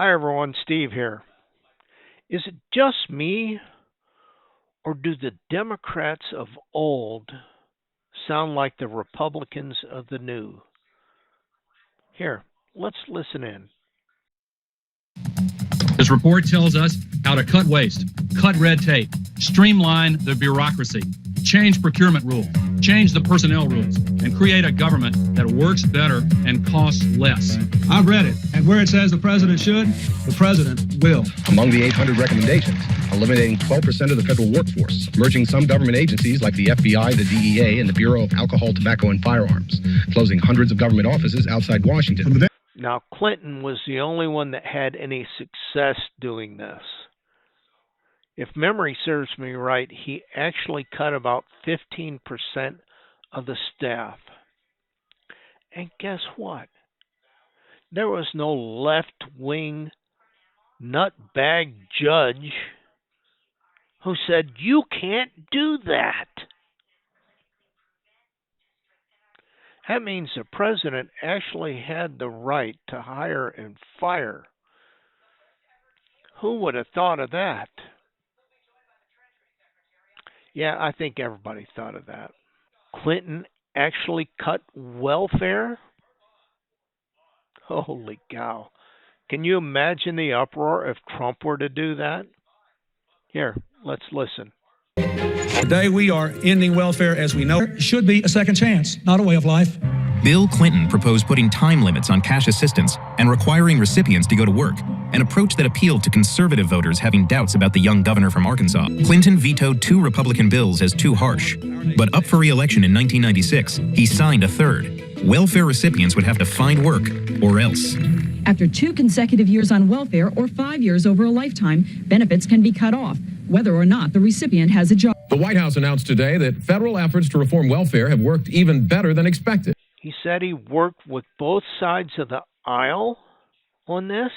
Hi everyone, Steve here. Is it just me, or do the Democrats of old sound like the Republicans of the new? Here, let's listen in. This report tells us how to cut waste, cut red tape, streamline the bureaucracy, change procurement rules, change the personnel rules, and create a government that works better and costs less. I've read it, and where it says the president should, the president will. Among the 800 recommendations, eliminating 12% of the federal workforce, merging some government agencies like the FBI, the DEA, and the Bureau of Alcohol, Tobacco, and Firearms, closing hundreds of government offices outside Washington. Now, Clinton was the only one that had any success doing this. If memory serves me right, he actually cut about 15% of the staff. And guess what? There was no left-wing nutbag judge who said, "You can't do that." That means the president actually had the right to hire and fire. Who would have thought of that? Yeah, I think everybody thought of that. Clinton actually cut welfare? Holy cow. Can you imagine the uproar if Trump were to do that? Here, let's listen. Today we are ending welfare as we know. It should be a second chance, not a way of life. Bill Clinton proposed putting time limits on cash assistance and requiring recipients to go to work, an approach that appealed to conservative voters having doubts about the young governor from Arkansas. Clinton vetoed 2 Republican bills as too harsh, but up for re-election in 1996, he signed a third. Welfare recipients would have to find work or else. After 2 consecutive years on welfare or 5 years over a lifetime, benefits can be cut off, whether or not the recipient has a job. The White House announced today that federal efforts to reform welfare have worked even better than expected. He said he worked with both sides of the aisle on this.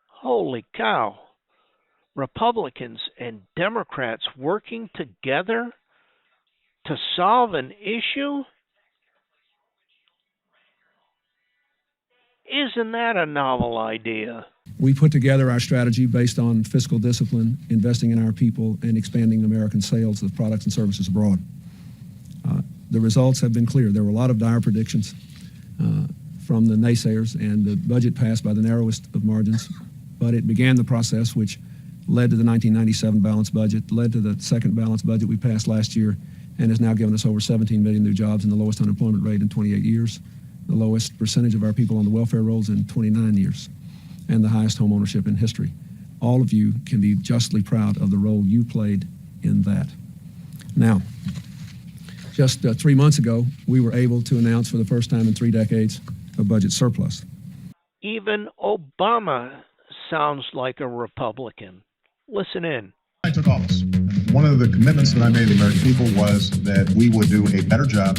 Holy cow. Republicans and Democrats working together to solve an issue? Isn't that a novel idea? We put together our strategy based on fiscal discipline, investing in our people, and expanding American sales of products and services abroad. The results have been clear. There were a lot of dire predictions from the naysayers, and the budget passed by the narrowest of margins. But it began the process which led to the 1997 balanced budget, led to the second balanced budget we passed last year, and has now given us over 17 million new jobs and the lowest unemployment rate in 28 years, the lowest percentage of our people on the welfare rolls in 29 years, and the highest home ownership in history. All of you can be justly proud of the role you played in that. Now, just 3 months ago, we were able to announce for the first time in 3 decades a budget surplus. Even Obama sounds like a Republican. Listen in. I took office. One of the commitments that I made to the American people was that we would do a better job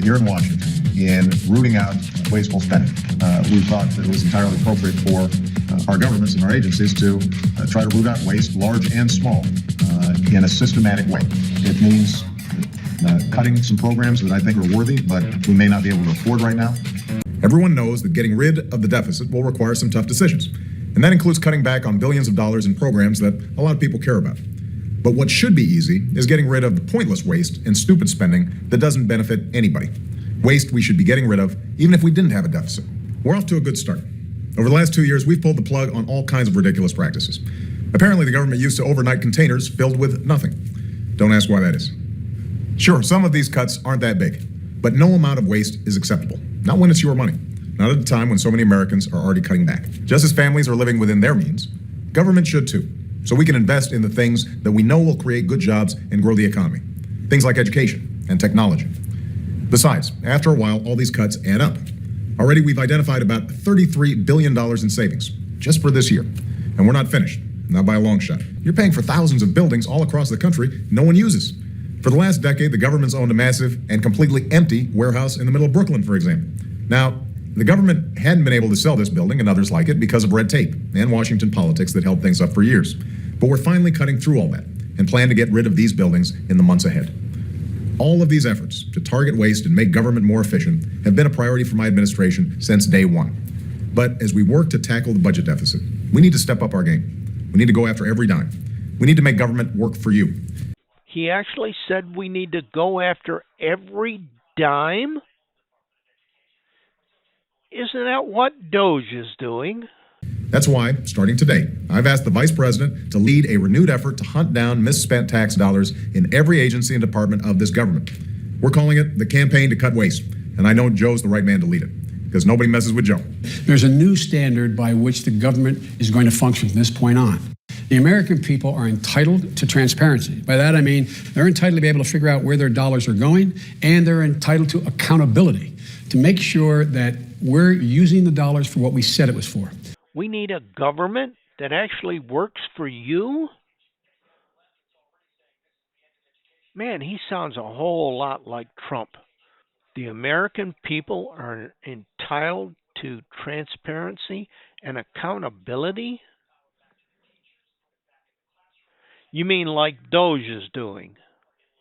here in Washington in rooting out wasteful spending. We thought that it was entirely appropriate for our governments and our agencies to try to root out waste, large and small, in a systematic way. It means cutting some programs that I think are worthy, but we may not be able to afford right now. Everyone knows that getting rid of the deficit will require some tough decisions. And that includes cutting back on billions of dollars in programs that a lot of people care about. But what should be easy is getting rid of the pointless waste and stupid spending that doesn't benefit anybody. Waste we should be getting rid of, even if we didn't have a deficit. We're off to a good start. Over the last 2 years, we've pulled the plug on all kinds of ridiculous practices. Apparently, the government used to overnight containers filled with nothing. Don't ask why that is. Sure, some of these cuts aren't that big, but no amount of waste is acceptable. Not when it's your money. Not at a time when so many Americans are already cutting back. Just as families are living within their means, government should too. So we can invest in the things that we know will create good jobs and grow the economy. Things like education and technology. Besides, after a while, all these cuts add up. Already we've identified about $33 billion in savings, just for this year. And we're not finished, not by a long shot. You're paying for thousands of buildings all across the country no one uses. For the last decade, the government's owned a massive and completely empty warehouse in the middle of Brooklyn, for example. Now, the government hadn't been able to sell this building and others like it because of red tape and Washington politics that held things up for years. But we're finally cutting through all that and plan to get rid of these buildings in the months ahead. All of these efforts to target waste and make government more efficient have been a priority for my administration since day one. But as we work to tackle the budget deficit, we need to step up our game. We need to go after every dime. We need to make government work for you. He actually said we need to go after every dime? Isn't that what DOGE is doing? That's why, starting today, I've asked the Vice President to lead a renewed effort to hunt down misspent tax dollars in every agency and department of this government. We're calling it the Campaign to Cut Waste, and I know Joe's the right man to lead it, because nobody messes with Joe. There's a new standard by which the government is going to function from this point on. The American people are entitled to transparency. By that I mean they're entitled to be able to figure out where their dollars are going, and they're entitled to accountability to make sure that we're using the dollars for what we said it was for. We need a government that actually works for you? Man, he sounds a whole lot like Trump. The American people are entitled to transparency and accountability? You mean like DOGE is doing?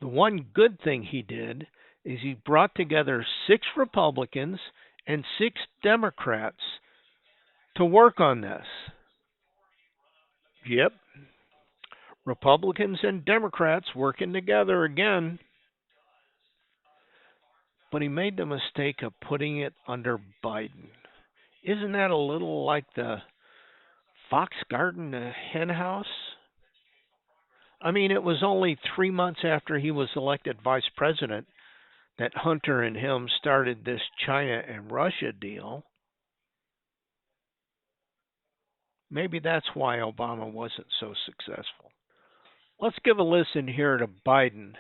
The one good thing he did is he brought together 6 Republicans and 6 Democrats to work on this. Yep. Republicans and Democrats working together again. But he made the mistake of putting it under Biden. Isn't that a little like the fox guarding the hen house? I mean, it was only 3 months after he was elected vice president that Hunter and him started this China and Russia deal. Maybe that's why Obama wasn't so successful. Let's give a listen here to Biden.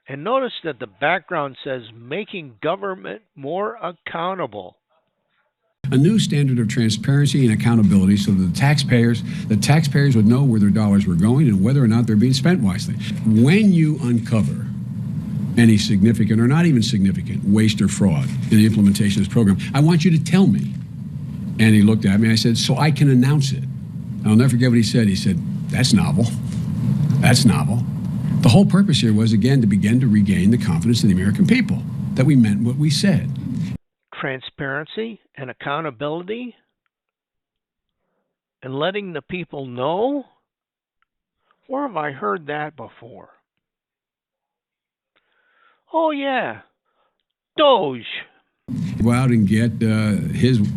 And notice that the background says making government more accountable. A new standard of transparency and accountability so that the taxpayers would know where their dollars were going and whether or not they're being spent wisely. When you uncover any significant or not even significant waste or fraud in the implementation of this program, I want you to tell me. And he looked at me and I said, so I can announce it. I'll never forget what he said. He said, that's novel. That's novel. The whole purpose here was, again, to begin to regain the confidence of the American people that we meant what we said. Transparency and accountability and letting the people know? Where have I heard that before? Oh, yeah. DOGE. Go out and get the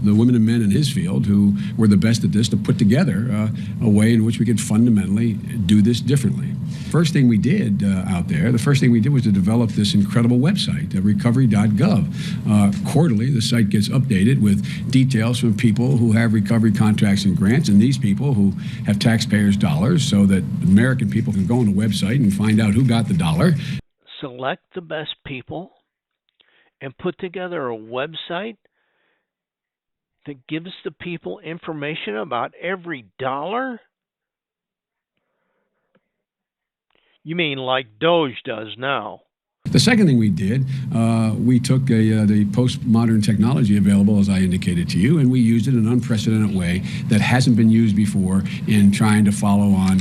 women and men in his field who were the best at this to put together a way in which we could fundamentally do this differently. First thing we did out there, the first thing we did was to develop this incredible website, recovery.gov. Quarterly, the site gets updated with details from people who have recovery contracts and grants, and these people who have taxpayers' dollars, so that American people can go on the website and find out who got the dollar. Select the best people and put together a website that gives the people information about every dollar? You mean like DOGE does now? The second thing we did, we took the postmodern technology available, as I indicated to you, and we used it in an unprecedented way that hasn't been used before in trying to follow on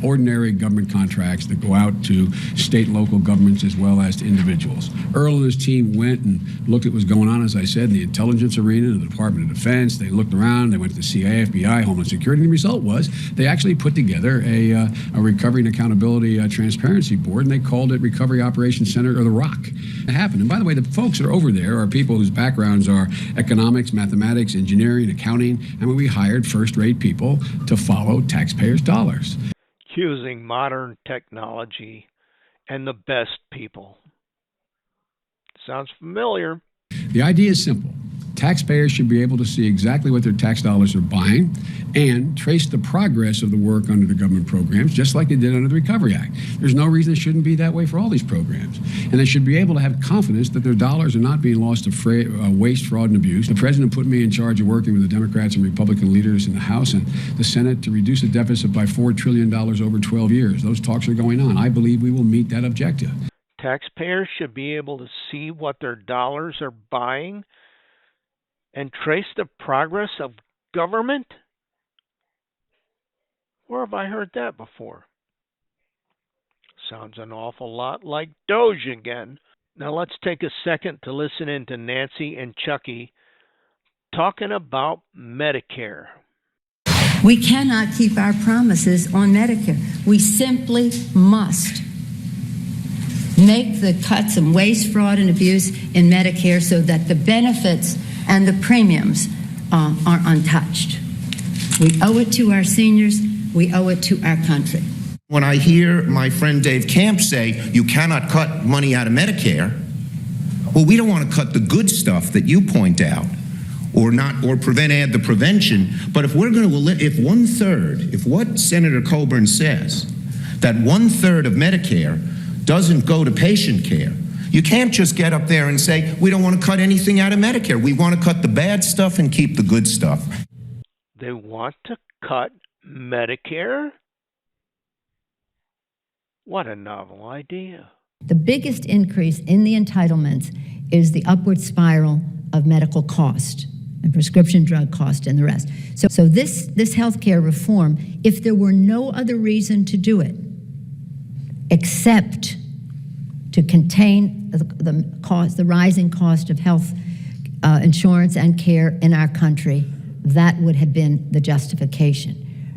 ordinary government contracts that go out to state and local governments as well as to individuals. Earl and his team went and looked at what was going on, as I said, in the intelligence arena, in the Department of Defense. They looked around, they went to the CIA, FBI, Homeland Security, and the result was they actually put together a Recovery and Accountability Transparency Board, and they called it Recovery Operations Center, or the ROC. It happened. And by the way, the folks that are over there are people whose backgrounds are economics, mathematics, engineering, accounting. I mean, we hired first-rate people to follow taxpayers' dollars. Using modern technology and the best people. Sounds familiar. The idea is simple. Taxpayers should be able to see exactly what their tax dollars are buying and trace the progress of the work under the government programs, just like they did under the Recovery Act. There's no reason it shouldn't be that way for all these programs. And they should be able to have confidence that their dollars are not being lost to waste, fraud, and abuse. The president put me in charge of working with the Democrats and Republican leaders in the House and the Senate to reduce the deficit by $4 trillion over 12 years. Those talks are going on. I believe we will meet that objective. Taxpayers should be able to see what their dollars are buying and trace the progress of government? Where have I heard that before? Sounds an awful lot like DOGE again. Now let's take a second to listen in to Nancy and Chucky talking about Medicare. We cannot keep our promises on Medicare. We simply must make the cuts in waste, fraud, and abuse in Medicare so that the benefits and the premiums are untouched. We owe it to our seniors. We owe it to our country. When I hear my friend Dave Camp say you cannot cut money out of Medicare, well, we don't want to cut the good stuff that you point out, or add the prevention. But if we're going to, if what Senator Coburn says, that 1/3 of Medicare doesn't go to patient care, you can't just get up there and say we don't want to cut anything out of Medicare. We want to cut the bad stuff and keep the good stuff. They want to cut Medicare? What a novel idea. The biggest increase in the entitlements is the upward spiral of medical cost and prescription drug cost and the rest. So this healthcare reform, if there were no other reason to do it except to contain the rising cost of health insurance and care in our country, that would have been the justification.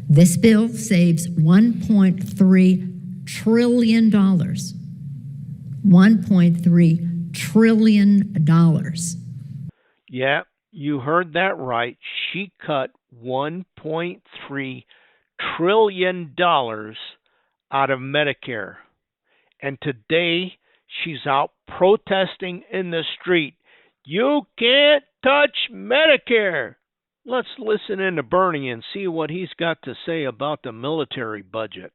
This bill saves $1.3 trillion. $1.3 trillion. Yeah, you heard that right. She cut $1.3 trillion out of Medicare. And today she's out protesting in the street. You can't touch Medicare. Let's listen in to Bernie and see what he's got to say about the military budget.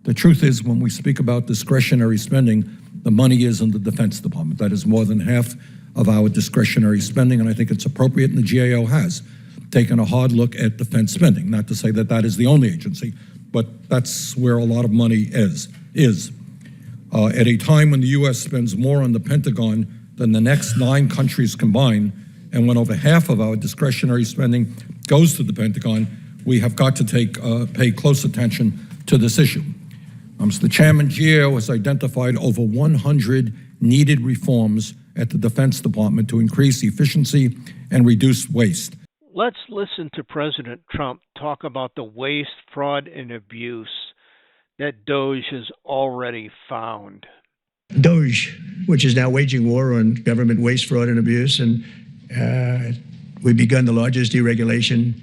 The truth is, when we speak about discretionary spending, the money is in the Defense Department. That is more than half of our discretionary spending, and I think it's appropriate, and the GAO has taken a hard look at defense spending. Not to say that that is the only agency, but that's where a lot of money is. At a time when the U.S. spends more on the Pentagon than the next 9 countries combined, and when over half of our discretionary spending goes to the Pentagon, we have got to pay close attention to this issue. Mr. Chairman, GAO has identified over 100 needed reforms at the Defense Department to increase efficiency and reduce waste. Let's listen to President Trump talk about the waste, fraud, and abuse that DOGE has already found. DOGE, which is now waging war on government waste, fraud, and abuse, and we've begun the largest deregulation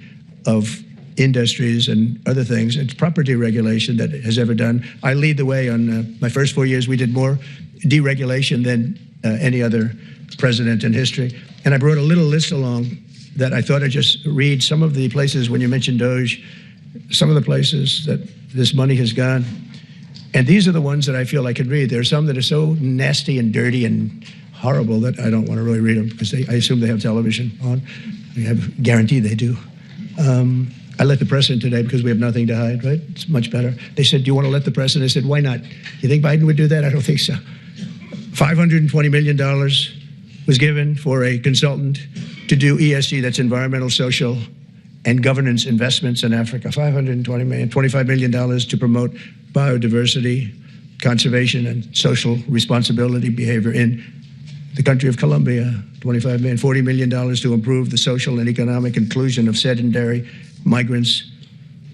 of industries and other things. It's property regulation that has ever done. I lead the way on my first 4 years. We did more deregulation than any other president in history. And I brought a little list along that I thought I'd just read. Some of the places, when you mentioned DOGE, some of the places that this money has gone. And these are the ones that I feel I could read. There are some that are so nasty and dirty and horrible that I don't want to really read them because I assume they have television on. I have guarantee they do. I let the press in today because we have nothing to hide, right? It's much better. They said, do you want to let the press in? I said, why not? You think Biden would do that? I don't think so. $520 million was given for a consultant to do ESG, that's environmental, social, and governance investments in Africa. $520 million, $25 million to promote biodiversity, conservation, and social responsibility behavior in the country of Colombia. $25 million, $40 million to improve the social and economic inclusion of sedentary migrants.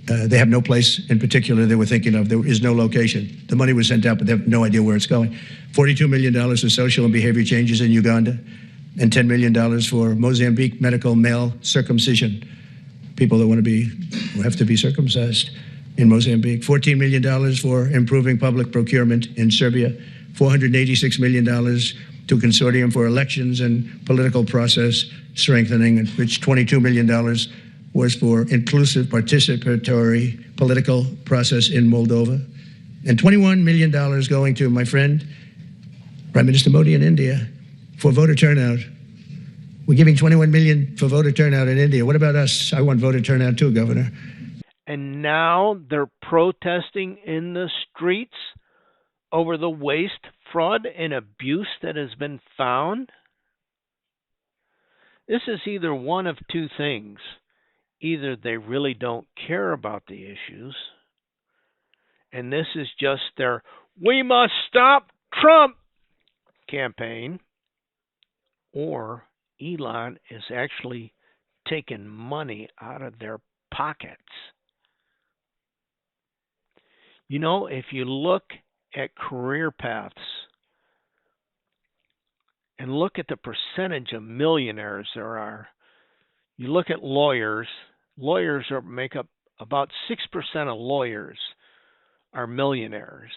They have no place in particular they were thinking of. There is no location. The money was sent out, but they have no idea where it's going. $42 million for social and behavior changes in Uganda, and $10 million for Mozambique medical male circumcision. People that who have to be circumcised in Mozambique. $14 million for improving public procurement in Serbia. $486 million to a consortium for elections and political process strengthening, which $22 million was for inclusive participatory political process in Moldova. And $21 million going to my friend, Prime Minister Modi in India, for voter turnout. We're giving $21 million for voter turnout in India. What about us? I want voter turnout too, Governor. And now they're protesting in the streets over the waste, fraud, and abuse that has been found? This is either one of two things. Either they really don't care about the issues, and this is just their "we must stop Trump" campaign, or Elon is actually taking money out of their pockets. You know, if you look at career paths and look at the percentage of millionaires there are, you look at lawyers. Lawyers make up about 6% of lawyers are millionaires.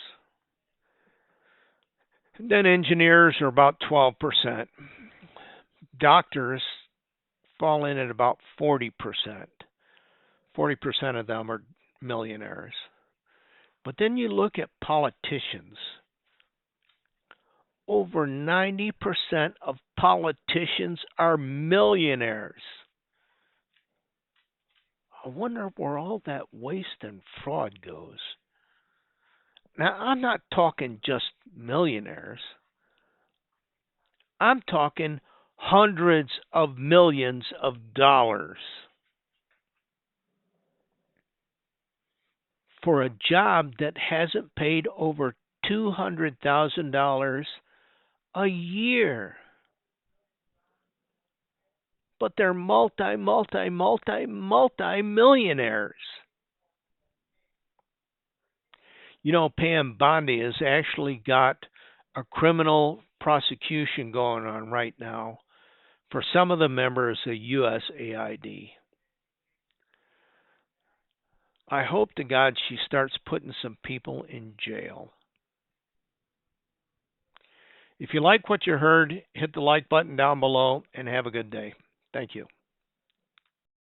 And then engineers are about 12%. Doctors fall in at about 40%. 40% of them are millionaires. But then you look at politicians. Over 90% of politicians are millionaires. I wonder where all that waste and fraud goes. Now, I'm not talking just millionaires. I'm talking hundreds of millions of dollars for a job that hasn't paid over $200,000 a year. But they're multi-millionaires. You know, Pam Bondi has actually got a criminal prosecution going on right now for some of the members of USAID. I hope to God she starts putting some people in jail. If you like what you heard, hit the like button down below and have a good day. Thank you.